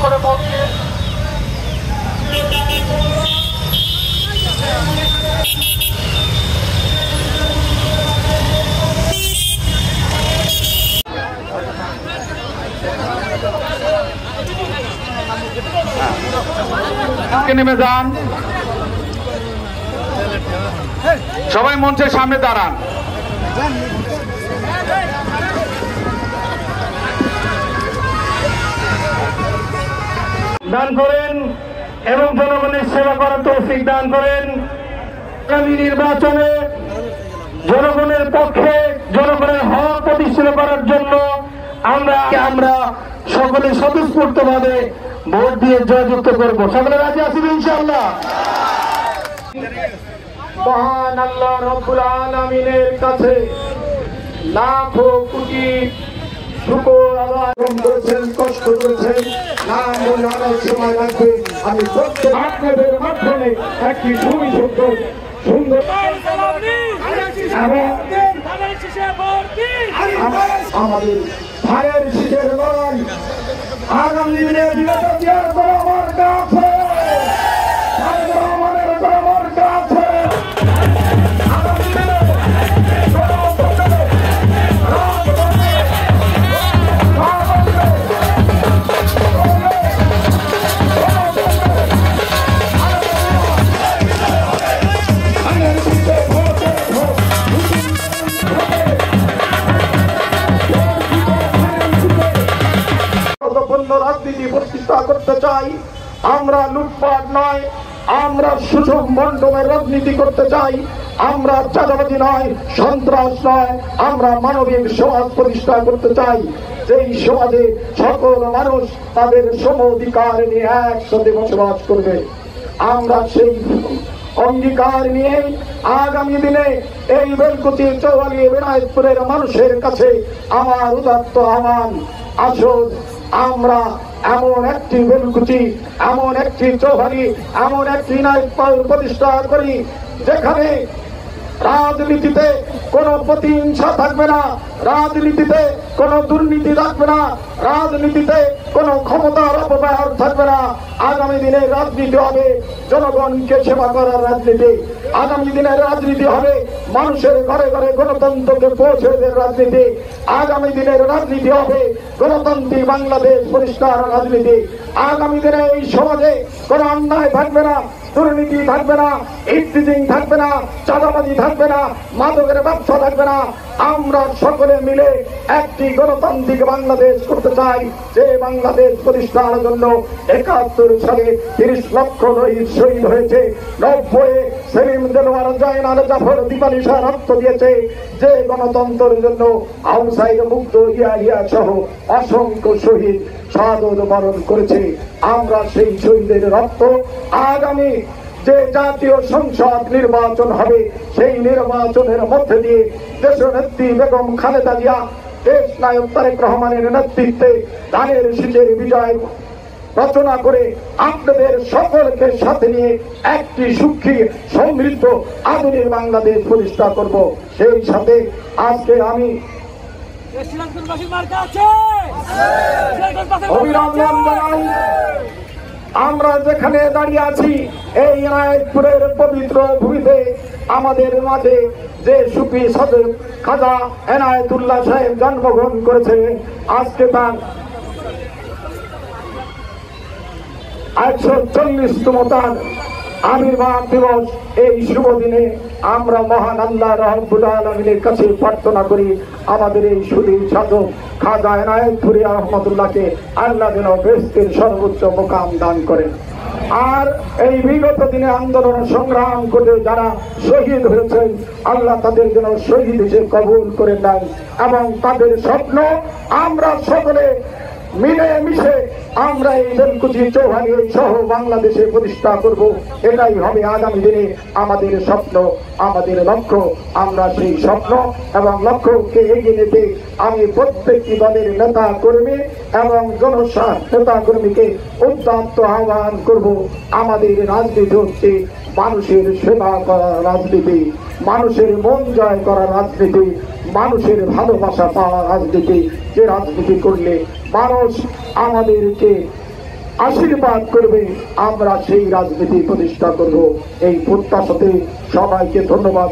করে বলছে নেমে যান, সবাই মঞ্চের সামনে দাঁড়ান। দান করেন এবং জনগণের সেবা করার তৌফিক দান করেন। আগামী নির্বাচনে জনগণের পক্ষে জনগণের হক প্রতিষ্ঠিত করার জন্য আমরা সকলে স্বতঃস্ফূর্তভাবে ভোট দিয়ে জয়যুক্ত করবো। সকলে রাজি আছেন ইনশাআল্লাহ? মহান আল্লাহ রব্বুল আলামিনের কাছে লাখো কোটি শুকর আদায় করেছেন, কষ্ট করেছেন, নাম বলে অনেক সময় লাগবে। আমি প্রত্যেক আপনাদের মাধ্যমে একটি সুন্দর আমাদের ভাইয়ের শীষের লড়াই আগামী দিনে আমার কাছে আমার কাছে রাজনীতি প্রতিষ্ঠা করতে চাই। আমরা লুটপাট নয়, আমরা সুযোগ মণ্ডপের রাজনীতি করতে চাই। আমরা চাঁদাবাজি নয়, সন্ত্রাস নয়, আমরা মানবিক সমাজ প্রতিষ্ঠা করতে চাই। যেই সমাজে সকল মানুষ তাদের সম অধিকার নিয়ে একসাথে বসবাস করবে। আমরা সেই অঙ্গীকার নিয়ে আগামী দিনে এই বেলকুচি চৌয়ালি বিনায়কপুরের মানুষের কাছে আমার উদাত্ত আহ্বান, আসুন আমরা এমন একটি বেলকুচি, এমন একটি চৌহালি, এমন একটি বিনায়কপুর প্রতিষ্ঠা করি যেখানে রাজনীতিতে কোনো প্রতিহিংসা থাকবে না, রাজনীতিতে কোনো দুর্নীতি থাকবে না, রাজনীতিতে কোনো ক্ষমতার অপব্যবহার থাকবে না। আগামী দিনের রাজনীতি হবে জনগণকে সেবা করার রাজনীতি। আগামী দিনের রাজনীতি হবে মানুষের ঘরে ঘরে গণতন্ত্রকে পৌঁছে দেওয়ার রাজনীতি। আগামী দিনের রাজনীতি হবে গণতান্ত্রিক বাংলাদেশ পরিষ্কার রাজনীতি। আগামী দিনে এই সমাজে কোনো অন্যায় থাকবে না, দুর্নীতি থাকবে না, ইফতিজিং থাকবে না, চাঁদাবাজি থাকবে না, মাদকের ব্যবসা থাকবে না। আমরা সকলে মিলে একটি গণতান্ত্রিক বাংলাদেশ করতে চাই, যে বাংলাদেশ প্রতিষ্ঠার জন্য ৭১ সালে ৩০ লক্ষ শহীদ হয়েছে, ৯০ সেলিম দেলোয়ার জয়নাল জাফর দীপালি শাহ রক্ত দিয়েছে, যে গণতন্ত্রের জন্য আউসাইদ মুগ্ধ ইয়া সহ অসংখ্য শহীদ শাহাদত বরণ করেছে। আমরা সেই শহীদের রক্ত আগামী যে জাতীয় সংসদ নির্বাচন হবে সেই নির্বাচনের মধ্যে দিয়ে দেশনেত্রী বেগম খালেদা জিয়া, দেশ নায়ক তারেক রহমানের নেতৃত্বে ধানের শীষের বিজয় রচনা করে আপনাদের সকলকে সাথে নিয়ে একটি সুখী সমৃদ্ধ আধুনিক বাংলাদেশ প্রতিষ্ঠা করব। সেই সাথে আজকে আমি অভিনন্দন জানাই। আমরা যেখানে দাঁড়িয়ে আছি এই বিনায়কপুরের পবিত্র ভূমিতে আমাদের মাঝে যে সুফি সাধক খাজা এনায়েতুল্লাহ সাহেব জন্মগ্রহণ করেছে, আজকে তার ১৪০তম তার আবির্ভাব দিবস। এই শুভ দিনে আমরা মহান আল্লাহ রব্বুল আলামিনের কাছে প্রার্থনা করি আমাদের এই সুধীর সাধক খাজা এনায়েতপুরি রহমতুল্লাহকে আল্লাহ যেন বেহেশতের সর্বোচ্চ মোকাম দান করেন। আর এই বিগত দিনে আন্দোলন সংগ্রাম করে যারা শহীদ হয়েছেন আল্লাহ তাদের যেন শহীদ হিসেবে কবুল করে নেন এবং তাদের স্বপ্ন আমরা সকলে মিলে মিশে আমরা এই বেলকুচি চৌহালি সহ বাংলাদেশে প্রতিষ্ঠা করব। এটাই হবে আগামী দিনে আমাদের স্বপ্ন, আমাদের লক্ষ্য। আমরা সেই স্বপ্ন এবং লক্ষ্যকে এগিয়ে নিতে আমি প্রত্যেকটি দলের নেতা কর্মী এবং নেতা কর্মীকে উদ্যত আহ্বান করব। আমাদের রাজনীতি হচ্ছে মানুষের সেবা করার রাজনীতি, মানুষের মন জয় করার রাজনীতি, মানুষের ভালোবাসা পাওয়ার রাজনীতি। যে রাজনীতি করলে মানুষ আমাদেরকে আশীর্বাদ করবে, আমরা সেই রাজনীতি প্রতিষ্ঠা করব। এই প্রত্যাশাতে সবাইকে ধন্যবাদ।